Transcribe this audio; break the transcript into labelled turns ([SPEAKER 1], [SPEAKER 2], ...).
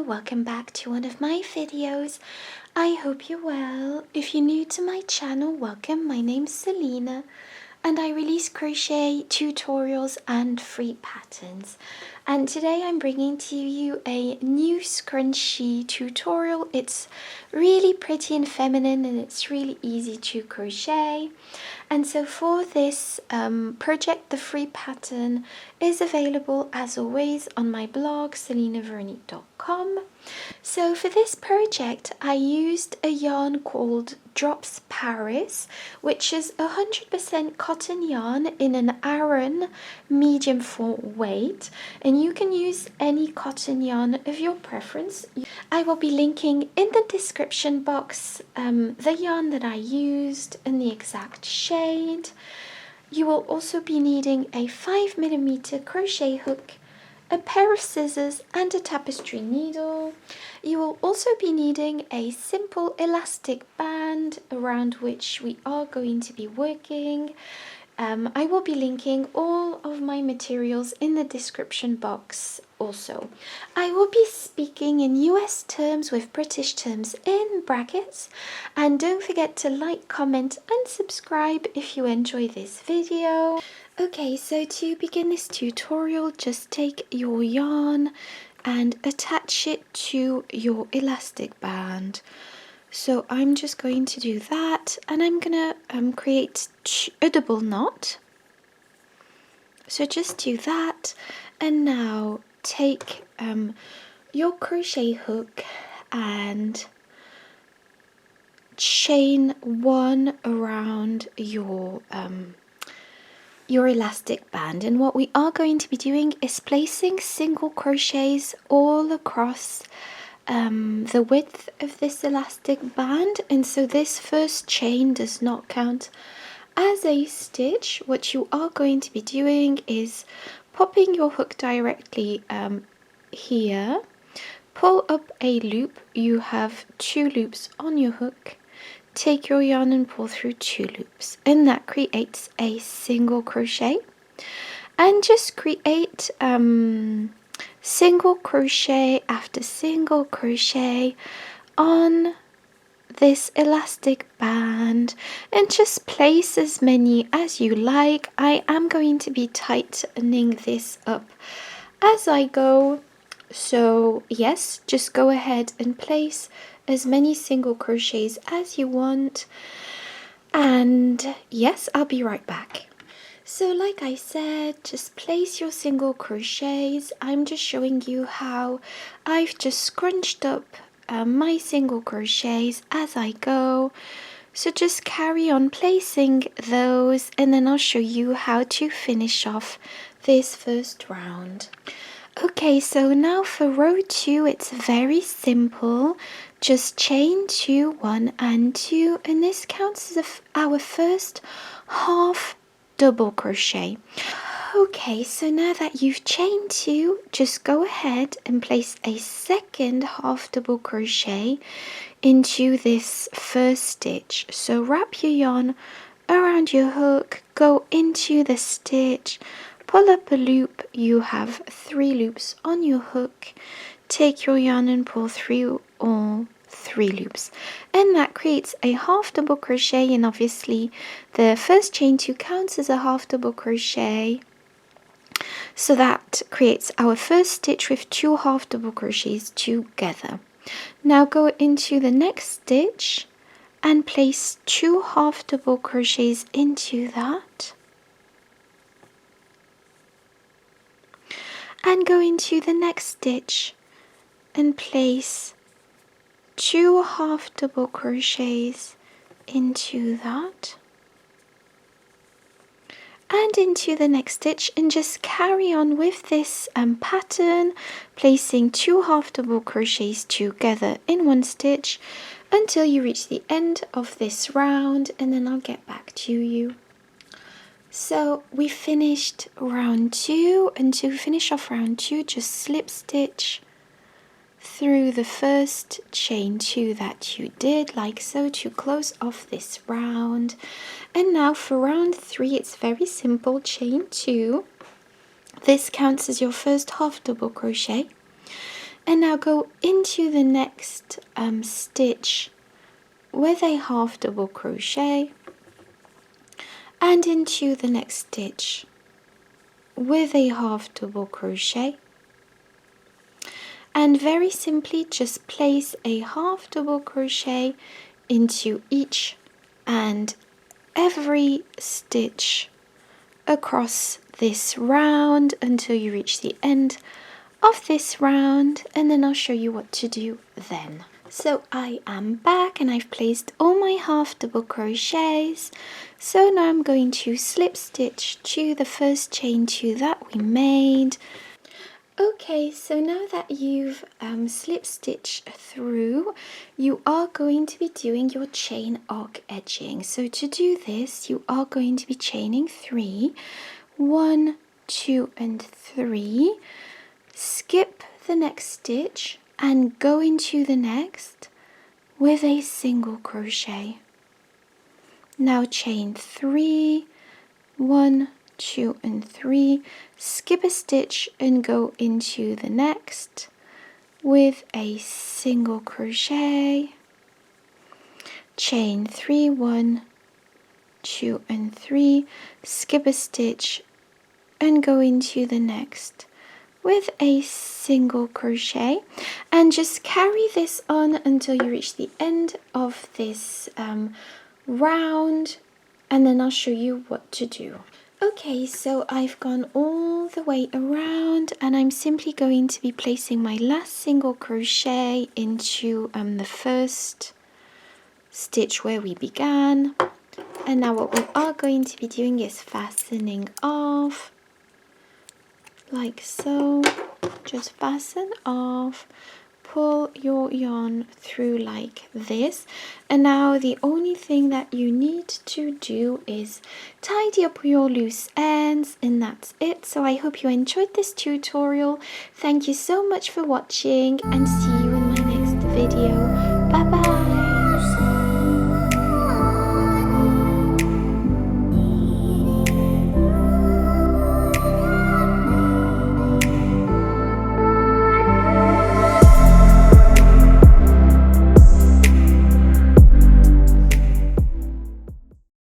[SPEAKER 1] welcome back to one of my videos. I hope you're well. If you're new to my channel, welcome. My name's Selina and I release crochet tutorials and free patterns. And today I'm bringing to you a new scrunchie tutorial. It's really pretty and feminine and it's really easy to crochet. And so for this project, the free pattern is available as always on my blog, selinaveronique.com. So for this project, I used a yarn called Drops Paris, which is 100% cotton yarn in an Aran medium for weight, and you can use any cotton yarn of your preference. I will be linking in the description box the yarn that I used and the exact shade. You will also be needing a 5mm crochet hook, a pair of scissors and a tapestry needle. You will also be needing a simple elastic band around which we are going to be working. I will be linking all of my materials in the description box also. I will be speaking in US terms with British terms in brackets, and don't forget to like, comment and subscribe if you enjoy this video. Okay, so to begin this tutorial, just take your yarn and attach it to your elastic band. So I'm just going to do that, and I'm gonna create a double knot. So just do that, and now take your crochet hook and chain one around your elastic band. And what we are going to be doing is placing single crochets all across the width of this elastic band, and so this first chain does not count as a stitch. What you are going to be doing is popping your hook directly here, pull up a loop. You have 2 loops on your hook, take your yarn and pull through 2 loops, and that creates a single crochet. And just create single crochet after single crochet on this elastic band, and just place as many as you like. I am going to be tightening this up as I go, so yes, just go ahead and place as many single crochets as you want, and yes, I'll be right back. So like I said, just place your single crochets. I'm just showing you how I've just scrunched up my single crochets as I go. So just carry on placing those, and then I'll show you how to finish off this first round. Okay, so now for row 2, it's very simple. Just chain 2, 1 and 2, and this counts as our first half double crochet. Okay, so now that you've chained 2, just go ahead and place a second half double crochet into this first stitch. So wrap your yarn around your hook, go into the stitch, pull up a loop. You have 3 loops on your hook, take your yarn and pull through all 3 loops, and that creates a half double crochet. And obviously the first chain 2 counts as a half double crochet, so that creates our first stitch with 2 half double crochets together. Now go into the next stitch and place 2 half double crochets into that, and go into the next stitch and place 2 half double crochets into that, and into the next stitch, and just carry on with this pattern, placing 2 half double crochets together in one stitch until you reach the end of this round, and then I'll get back to you. So we finished round 2, and to finish off round 2, just slip stitch through the first chain 2 that you did, like so, to close off this round. And now for round 3, it's very simple. Chain 2, this counts as your first half double crochet. And now go into the next stitch with a half double crochet, and into the next stitch with a half double crochet, and very simply just place a half double crochet into each and every stitch across this round until you reach the end of this round, and then I'll show you what to do then. So I am back and I've placed all my half double crochets. So now I'm going to slip stitch to the first chain 2 that we made. Okay, so now that you've slip stitched through, you are going to be doing your chain arc edging. So to do this, you are going to be chaining 3, 1, 2 and 3, skip the next stitch and go into the next with a single crochet. Now chain 3, 1, 2 and 3, skip a stitch and go into the next with a single crochet, chain 3, 1, 2 and 3, skip a stitch and go into the next with a single crochet, and just carry this on until you reach the end of this round, and then I'll show you what to do. Okay, so I've gone all the way around and I'm simply going to be placing my last single crochet into the first stitch where we began. And now what we are going to be doing is fastening off like so. Just fasten off, pull your yarn through like this, and now the only thing that you need to do is tidy up your loose ends, and that's it. So I hope you enjoyed this tutorial. Thank you so much for watching, and see you in my next video.